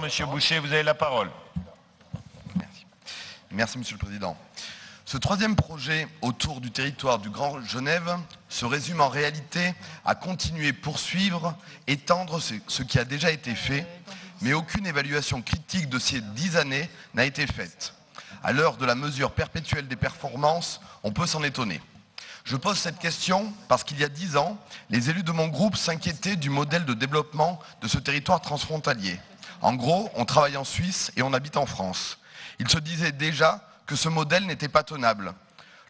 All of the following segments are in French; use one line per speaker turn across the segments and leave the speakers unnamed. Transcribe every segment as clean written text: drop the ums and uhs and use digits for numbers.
Monsieur Boucher, vous avez la parole.
Merci, Monsieur le Président. Ce troisième projet autour du territoire du Grand Genève se résume en réalité à continuer, poursuivre, étendre ce qui a déjà été fait, mais aucune évaluation critique de ces 10 années n'a été faite. À l'heure de la mesure perpétuelle des performances, on peut s'en étonner. Je pose cette question parce qu'il y a 10 ans, les élus de mon groupe s'inquiétaient du modèle de développement de ce territoire transfrontalier. En gros, on travaille en Suisse et on habite en France. Ils se disaient déjà que ce modèle n'était pas tenable.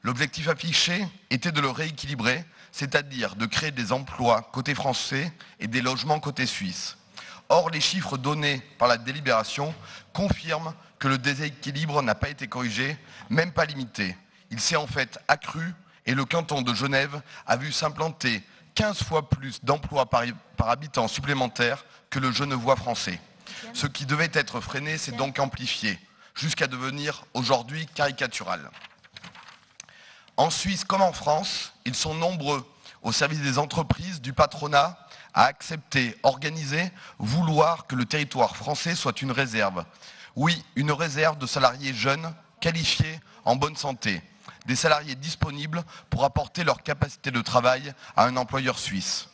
L'objectif affiché était de le rééquilibrer, c'est-à-dire de créer des emplois côté français et des logements côté suisse. Or, les chiffres donnés par la délibération confirment que le déséquilibre n'a pas été corrigé, même pas limité. Il s'est en fait accru et le canton de Genève a vu s'implanter 15 fois plus d'emplois par habitant supplémentaires que le genevois français. Ce qui devait être freiné s'est donc amplifié, jusqu'à devenir aujourd'hui caricatural. En Suisse comme en France, ils sont nombreux au service des entreprises, du patronat, à accepter, organiser, vouloir que le territoire français soit une réserve. Oui, une réserve de salariés jeunes, qualifiés, en bonne santé. Des salariés disponibles pour apporter leur capacité de travail à un employeur suisse.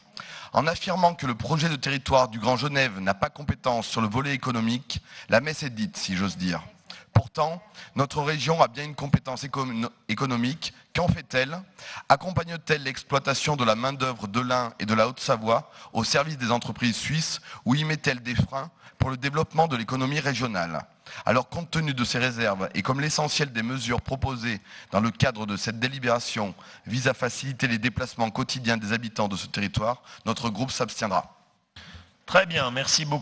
En affirmant que le projet de territoire du Grand Genève n'a pas compétence sur le volet économique, la messe est dite, si j'ose dire. Pourtant, notre région a bien une compétence économique. Qu'en fait-elle? Accompagne-t-elle l'exploitation de la main-d'œuvre de l'Ain et de la Haute-Savoie au service des entreprises suisses ou y met-elle des freins pour le développement de l'économie régionale? Alors, compte tenu de ces réserves et comme l'essentiel des mesures proposées dans le cadre de cette délibération vise à faciliter les déplacements quotidiens des habitants de ce territoire, notre groupe s'abstiendra.
Très bien, merci beaucoup.